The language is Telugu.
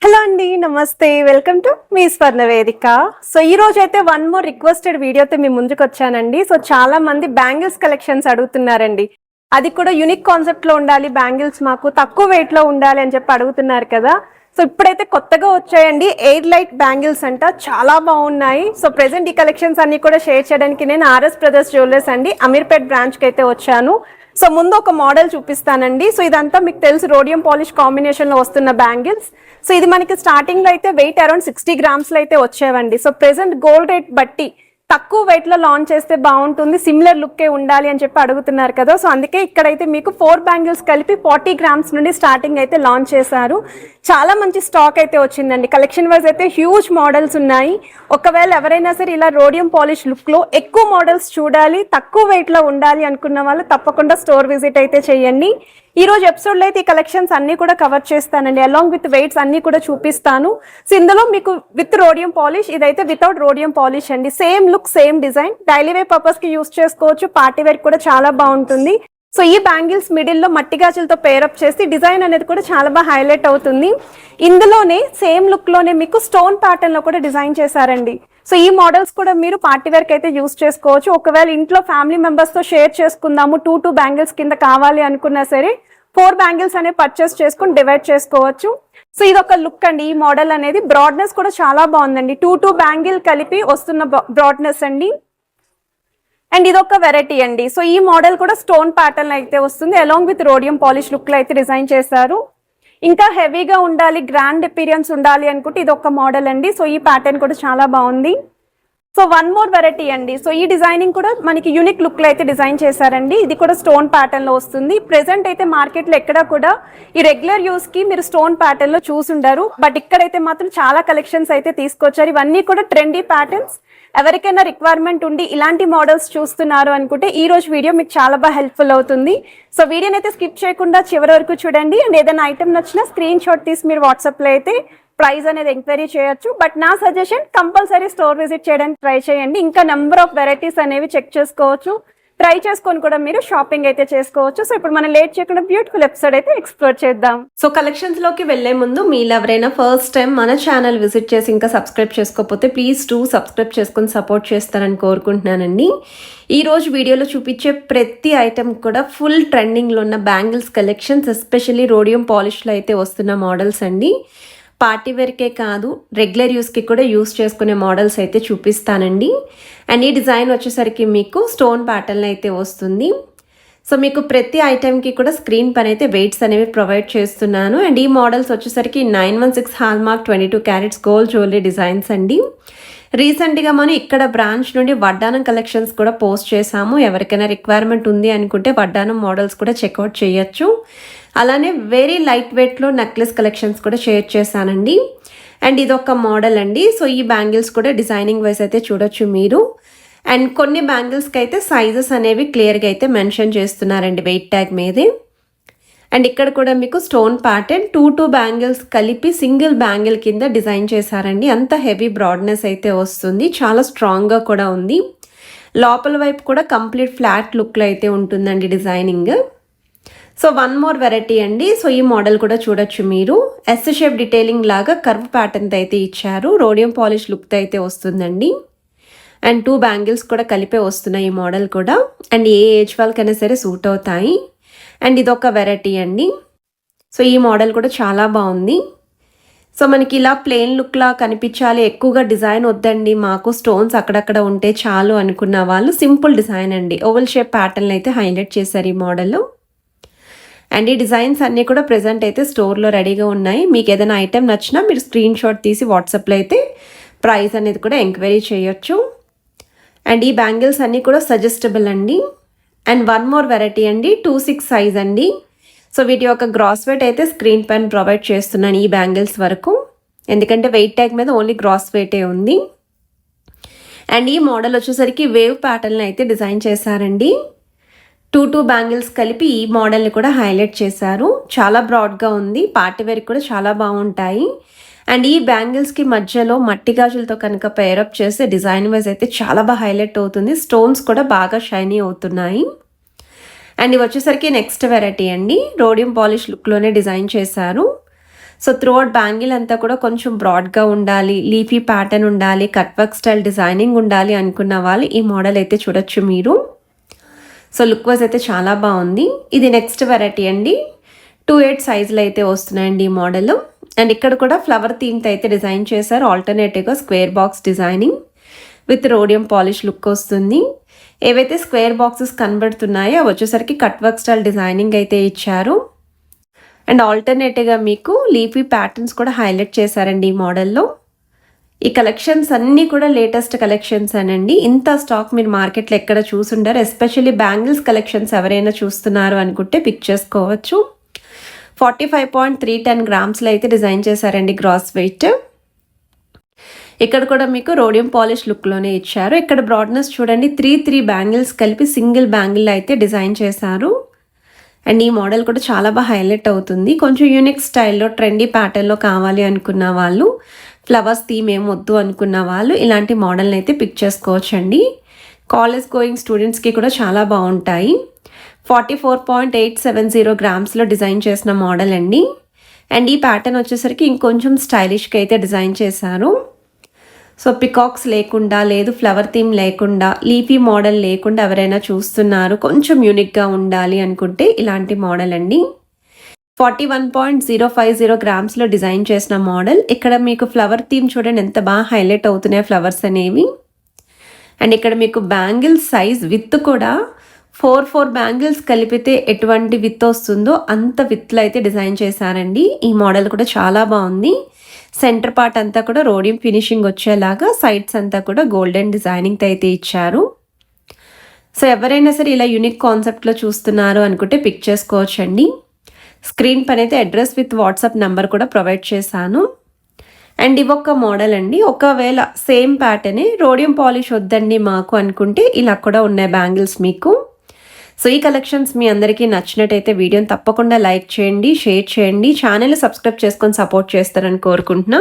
హలో అండి, నమస్తే. వెల్కమ్ టు మీ స్వర్ణ వేదిక. సో ఈ రోజు అయితే వన్ మోర్ రిక్వెస్టెడ్ వీడియోతో మీ ముందుకు వచ్చానండి. సో చాలా మంది బ్యాంగిల్స్ కలెక్షన్స్ అడుగుతున్నారండి. అది కూడా యూనిక్ కాన్సెప్ట్ లో ఉండాలి, బ్యాంగిల్స్ మాకు తక్కువ వెయిట్ లో ఉండాలి అని చెప్పి అడుగుతున్నారు కదా. సో ఇప్పుడైతే కొత్తగా వచ్చాయండి ఎయిర్ లైట్ బ్యాంగిల్స్ అంట, చాలా బాగున్నాయి. సో ప్రెసెంట్ ఈ కలెక్షన్స్ అన్ని కూడా షేర్ చేయడానికి నేను ఆర్ఎస్ బ్రదర్స్ జ్యువెలర్స్ అండి అమీర్పేట్ బ్రాంచ్ కి అయితే వచ్చాను. సో ముందు ఒక మోడల్ చూపిస్తానండి. సో ఇదంతా మీకు తెలుసు రోడియం పాలిష్ కాంబినేషన్ లో వస్తున్న బ్యాంగిల్స్. సో ఇది మనకి స్టార్టింగ్ లో అయితే వెయిట్ అరౌండ్ 60 గ్రామ్స్ లో అయితే వచ్చేవండి. సో ప్రెసెంట్ గోల్డ్ రేట్ బట్టి తక్కువ వెయిట్ లో లాంచ్ చేస్తే బాగుంటుంది, సిమిలర్ లుక్కే ఉండాలి అని చెప్పి అడుగుతున్నారు కదా. సో అందుకే ఇక్కడైతే మీకు 4 బ్యాంగిల్స్ కలిపి 40 గ్రామ్స్ నుండి స్టార్టింగ్ అయితే లాంచ్ చేశారు. చాలా మంచి స్టాక్ అయితే వచ్చిందండి. కలెక్షన్ వైజ్ అయితే హ్యూజ్ మోడల్స్ ఉన్నాయి. ఒకవేళ ఎవరైనా సరే ఇలా రోడియం పాలిష్ లుక్ లో ఎక్కువ మోడల్స్ చూడాలి, తక్కువ వెయిట్ లో ఉండాలి అనుకున్న వాళ్ళు తప్పకుండా స్టోర్ విజిట్ అయితే చేయండి. ఈ రోజు ఎపిసోడ్ లో అయితే ఈ కలెక్షన్స్ అన్ని కూడా కవర్ చేస్తానండి, అలాంగ్ విత్ వెయిట్స్ అన్ని కూడా చూపిస్తాను. సో ఇందులో మీకు విత్ రోడియం పాలిష్, ఇదైతే వితౌట్ రోడియం పాలిష్ అండి. Same look, same design, daily wear purpose కి యూస్ చేసుకోవచ్చు, పార్టీ వేర్ కూడా చాలా బాగుంటుంది. సో ఈ బ్యాంగిల్స్ మిడిల్ లో మట్టి గాజులతో పేరప్ చేసి డిజైన్ అనేది కూడా చాలా బాగా హైలైట్ అవుతుంది. ఇందులోనే సేమ్ లుక్ లోనే మీకు స్టోన్ ప్యాటర్న్ లో కూడా డిజైన్ చేశారండి. సో ఈ మోడల్స్ కూడా మీరు పార్టీ వేర్ కి అయితే యూస్ చేసుకోవచ్చు. ఒకవేళ ఇంట్లో ఫ్యామిలీ మెంబర్స్ తో షేర్ చేసుకుందాము, 2 బ్యాంగిల్స్ కింద కావాలి అనుకున్నా సరే 4 బ్యాంగిల్స్ అనేవి పర్చేస్ చేసుకుని డివైడ్ చేసుకోవచ్చు. సో ఇది ఒక లుక్ అండి. ఈ మోడల్ అనేది బ్రాడ్నెస్ కూడా చాలా బాగుందండి. 2 బ్యాంగిల్ కలిపి వస్తున్న బ్రాడ్నెస్ అండి. అండ్ ఇదొక వెరైటీ అండి. సో ఈ మోడల్ కూడా స్టోన్ ప్యాటర్న్ అయితే వస్తుంది, along with rhodium polish look లో అయితే డిజైన్ చేశారు. ఇంకా హెవీగా ఉండాలి, గ్రాండ్ అపీరియన్స్ ఉండాలి అనుకుంటే ఇది ఒక మోడల్ అండి. సో ఈ ప్యాటర్న్ కూడా చాలా బాగుంది. సో వన్ మోర్ వెరైటీ అండి. సో ఈ డిజైనింగ్ కూడా మనకి యూనిక్ లుక్ లో అయితే డిజైన్ చేశారండి. ఇది కూడా స్టోన్ ప్యాటర్న్ లో వస్తుంది. ప్రెసెంట్ అయితే మార్కెట్ లో ఎక్కడా కూడా ఈ రెగ్యులర్ యూస్ కి మీరు స్టోన్ ప్యాటర్న్ లో చూసుండారు, బట్ ఇక్కడైతే మాత్రం చాలా కలెక్షన్స్ అయితే తీసుకొచ్చారు. ఇవన్నీ కూడా ట్రెండీ ప్యాటర్న్స్. ఎవరికైనా రిక్వైర్మెంట్ ఉండి ఇలాంటి మోడల్స్ చూస్తున్నారు అనుకుంటే ఈ రోజు వీడియో మీకు చాలా బాగా హెల్ప్ఫుల్ అవుతుంది. సో వీడియోని అయితే స్కిప్ చేయకుండా చివరి వరకు చూడండి. అండ్ ఏదైనా ఐటమ్ నచ్చినా స్క్రీన్ షాట్ తీసి మీరు వాట్సాప్ లో అయితే ప్రైస్ అనేది ఎంక్వైరీ చేయొచ్చు. బట్ నా సజెషన్ కంపల్సరీ స్టోర్ విజిట్ చేయడానికి ట్రై చేయండి. ఇంకా నెంబర్ ఆఫ్ వెరైటీస్ అనేవి చెక్ చేసుకోవచ్చు, ట్రై చేసుకొని కూడా మీరు షాపింగ్ అయితే చేసుకోవచ్చు. సో ఇప్పుడు మనం లేట్ చేయకుండా బ్యూటిఫుల్ ఎపిసోడ్ అయితే ఎక్స్ప్లోర్ చేద్దాం. సో కలెక్షన్స్ లోకి వెళ్లే ముందు మీరు ఎవరైనా ఫస్ట్ టైం మన ఛానల్ విజిట్ చేసి ఇంకా సబ్స్క్రైబ్ చేసుకోకపోతే ప్లీజ్ సబ్స్క్రైబ్ చేసుకొని సపోర్ట్ చేస్తారని కోరుకుంటున్నానండి. ఈ రోజు వీడియోలో చూపించే ప్రతి ఐటమ్ కూడా ఫుల్ ట్రెండింగ్ లో ఉన్న bangles collections, especially rhodium polish లో అయితే వస్తున్న మోడల్స్ అండి. పార్టీ వేర్కే కాదు, రెగ్యులర్ యూస్కి కూడా యూస్ చేసుకునే మోడల్స్ అయితే చూపిస్తానండి. అండ్ ఈ డిజైన్ వచ్చేసరికి మీకు స్టోన్ ప్యాటర్న్ అయితే వస్తుంది. సో మీకు ప్రతి ఐటెంకి కూడా స్క్రీన్ పైన అయితే వెయిట్స్ అనేవి ప్రొవైడ్ చేస్తున్నాను. అండ్ ఈ మోడల్స్ వచ్చేసరికి 916 hallmark 22 carats gold jewellery designs అండి. రీసెంట్గా మనం ఇక్కడ బ్రాంచ్ నుండి వడ్డానం కలెక్షన్స్ కూడా పోస్ట్ చేసాము. ఎవరికైనా రిక్వైర్మెంట్ ఉంది అనుకుంటే వడ్డానం మోడల్స్ కూడా చెక్అవుట్ చేయొచ్చు. అలానే వెరీ లైట్ వెయిట్లో నెక్లెస్ కలెక్షన్స్ కూడా షేర్ చేశానండి. అండ్ ఇదొక మోడల్ అండి. సో ఈ బ్యాంగిల్స్ కూడా డిజైనింగ్ వైజ్ అయితే చూడొచ్చు మీరు. అండ్ కొన్ని బ్యాంగిల్స్కి అయితే సైజెస్ అనేవి క్లియర్గా అయితే మెన్షన్ చేస్తున్నారండి వెయిట్ ట్యాగ్ మీదే. అండ్ ఇక్కడ కూడా మీకు స్టోన్ ప్యాటర్న్ 2 బ్యాంగిల్స్ కలిపి సింగిల్ బ్యాంగిల్ కింద డిజైన్ చేశారండి. అంత హెవీ బ్రాడ్నెస్ అయితే వస్తుంది, చాలా స్ట్రాంగ్గా కూడా ఉంది. లోపల వైపు కూడా కంప్లీట్ ఫ్లాట్ లుక్లో అయితే ఉంటుందండి designing. So one more variety అండి. సో ఈ మోడల్ కూడా చూడొచ్చు మీరు. ఎస్ షేప్ డీటెయిలింగ్ లాగా కర్వ్ ప్యాటర్న్ అయితే ఇచ్చారు, రోడియం పాలిష్ లుక్ అయితే వస్తుందండి. అండ్ 2 బ్యాంగిల్స్ కూడా కలిపే వస్తున్నాయి ఈ మోడల్ కూడా. అండ్ ఏ ఏజ్ వాళ్ళకైనా సరే సూట్ అవుతాయి. అండ్ ఇదొక వెరైటీ అండి. సో ఈ మోడల్ కూడా చాలా బాగుంది. సో మనకి ఇలా ప్లెయిన్ లుక్లా కనిపించాలి, ఎక్కువగా డిజైన్ వద్దండి, మాకు స్టోన్స్ అక్కడక్కడ ఉంటే చాలు అనుకున్న వాళ్ళు సింపుల్ డిజైన్ అండి. ఓవల్ షేప్ ప్యాటర్న్ అయితే హైలైట్ చేశారు ఈ మోడల్. అండ్ ఈ డిజైన్స్ అన్నీ కూడా ప్రెజెంట్ అయితే స్టోర్లో రెడీగా ఉన్నాయి. మీకు ఏదైనా ఐటెం నచ్చినా మీరు స్క్రీన్ షాట్ తీసి వాట్సాప్లో అయితే ప్రైస్ అనేది కూడా ఎంక్వైరీ చేయొచ్చు. అండ్ ఈ బ్యాంగిల్స్ అన్నీ కూడా సజెస్టబుల్ అండి. అండ్ వన్ మోర్ వెరైటీ అండి, 26 సైజ్ అండి. సో వీటి యొక్క గ్రాస్ వెయిట్ అయితే స్క్రీన్ పైన ప్రొవైడ్ చేస్తున్నాను ఈ బ్యాంగిల్స్ వరకు, ఎందుకంటే వెయిట్ ట్యాగ్ మీద ఓన్లీ గ్రాస్ వెయిటే ఉంది. అండ్ ఈ మోడల్ వచ్చేసరికి వేవ్ ప్యాటర్న్ అయితే డిజైన్ చేశారండి. 2 బ్యాంగిల్స్ కలిపి ఈ మోడల్ని కూడా హైలైట్ చేశారు. చాలా బ్రాడ్గా ఉంది, పార్టీ వేర్ కూడా చాలా బాగుంటాయి. అండ్ ఈ బ్యాంగిల్స్కి మధ్యలో మట్టి గాజులతో కనుక పేరప్ చేస్తే డిజైన్ వైజ్ అయితే చాలా బాగా హైలైట్ అవుతుంది. స్టోన్స్ కూడా బాగా షైనీ అవుతున్నాయి. అండ్ ఇవి వచ్చేసరికి నెక్స్ట్ వెరైటీ అండి, రోడియం పాలిష్ లుక్లోనే డిజైన్ చేశారు. సో త్రూఅవుట్ బ్యాంగిల్ అంతా కూడా కొంచెం బ్రాడ్గా ఉండాలి, లీఫీ ప్యాటర్న్ ఉండాలి, కట్ వర్క్ స్టైల్ డిజైనింగ్ ఉండాలి అనుకున్న వాళ్ళు ఈ మోడల్ అయితే చూడొచ్చు మీరు. సో లుక్ వైజ్ అయితే చాలా బాగుంది. ఇది నెక్స్ట్ వెరైటీ అండి. 2/8 సైజులు అయితే వస్తున్నాయండి ఈ మోడల్. అండ్ ఇక్కడ కూడా ఫ్లవర్ థీమ్తో అయితే డిజైన్ చేశారు. ఆల్టర్నేటివ్గా square box designing with rhodium polish look వస్తుంది. ఏవైతే స్క్వేర్ బాక్సెస్ కనబడుతున్నాయో అవి వచ్చేసరికి కట్ వర్క్ స్టైల్ డిజైనింగ్ అయితే ఇచ్చారు. అండ్ ఆల్టర్నేటివ్గా మీకు లీఫీ ప్యాటర్న్స్ కూడా హైలైట్ చేశారండి ఈ మోడల్లో. ఈ కలెక్షన్స్ అన్నీ కూడా లేటెస్ట్ కలెక్షన్స్ అనండి. ఇంత స్టాక్ మీరు మార్కెట్లో ఎక్కడ చూసుంటారు. ఎస్పెషల్లీ బ్యాంగిల్స్ కలెక్షన్స్ ఎవరైనా చూస్తున్నారు అనుకుంటే పిక్ చేసుకోవచ్చు. 45.310 గ్రామ్స్లో అయితే డిజైన్ చేశారండి గ్రాస్ వెయిట్. ఇక్కడ కూడా మీకు రోడియం పాలిష్ లుక్లోనే ఇచ్చారు. ఇక్కడ బ్రాడ్నెస్ చూడండి, 3 బ్యాంగిల్స్ కలిపి సింగిల్ బ్యాంగిల్ అయితే డిజైన్ చేశారు. అండ్ ఈ మోడల్ కూడా చాలా బాగా హైలైట్ అవుతుంది. కొంచెం యూనిక్ స్టైల్లో ట్రెండీ ప్యాటర్న్లో కావాలి అనుకున్న వాళ్ళు, ఫ్లవర్స్ థీమ్ ఏం వద్దు అనుకున్న వాళ్ళు ఇలాంటి మోడల్ని అయితే పిక్ చేసుకోవచ్చండి. కాలేజ్ గోయింగ్ స్టూడెంట్స్కి కూడా చాలా బాగుంటాయి. 44.870 గ్రామ్స్లో డిజైన్ చేసిన మోడల్ అండి. అండ్ ఈ ప్యాటర్న్ వచ్చేసరికి ఇంకొంచెం స్టైలిష్గా అయితే డిజైన్ చేశారు. సో పికాక్స్ లేకుండా, లేదు ఫ్లవర్ థీమ్ లేకుండా, లీఫీ మోడల్ లేకుండా ఎవరైనా చూస్తున్నారు, కొంచెం యూనిక్గా ఉండాలి అనుకుంటే ఇలాంటి మోడల్ అండి. 41.050 గ్రామ్స్లో డిజైన్ చేసిన మోడల్. ఇక్కడ మీకు ఫ్లవర్ థీమ్ చూడండి ఎంత బాగా హైలైట్ అవుతున్నాయి ఫ్లవర్స్ అనేవి. అండ్ ఇక్కడ మీకు బ్యాంగిల్ సైజ్ విత్ కూడా 4 బ్యాంగిల్స్ కలిపితే ఎటువంటి విత్ వస్తుందో అంత విత్లో అయితే డిజైన్ చేశారండి. ఈ మోడల్ కూడా చాలా బాగుంది. సెంటర్ పార్ట్ అంతా కూడా రోడియం ఫినిషింగ్ వచ్చేలాగా, సైడ్స్ అంతా కూడా గోల్డెన్ డిజైనింగ్తో అయితే ఇచ్చారు. సో ఎవరైనా సరే ఇలా యూనిక్ కాన్సెప్ట్లో చూస్తున్నారు అనుకుంటే పిక్ చేసుకోవచ్చండి. స్క్రీన్ పైన అయితే అడ్రస్ విత్ వాట్సాప్ నెంబర్ కూడా ప్రొవైడ్ చేశాను. అండ్ ఇవొక్క మోడల్ అండి. ఒకవేళ సేమ్ ప్యాటర్నే రోడియం పాలిష్ వద్దండి మాకు అనుకుంటే ఇలా కూడా ఉన్నాయి బ్యాంగిల్స్ మీకు. సో ఈ కలెక్షన్స్ మీ అందరికీ నచ్చినట్టయితే వీడియోని తప్పకుండా లైక్ చేయండి, షేర్ చేయండి, ఛానల్ సబ్స్క్రైబ్ చేసుకొని సపోర్ట్ చేస్తారని కోరుకుంటున్నా.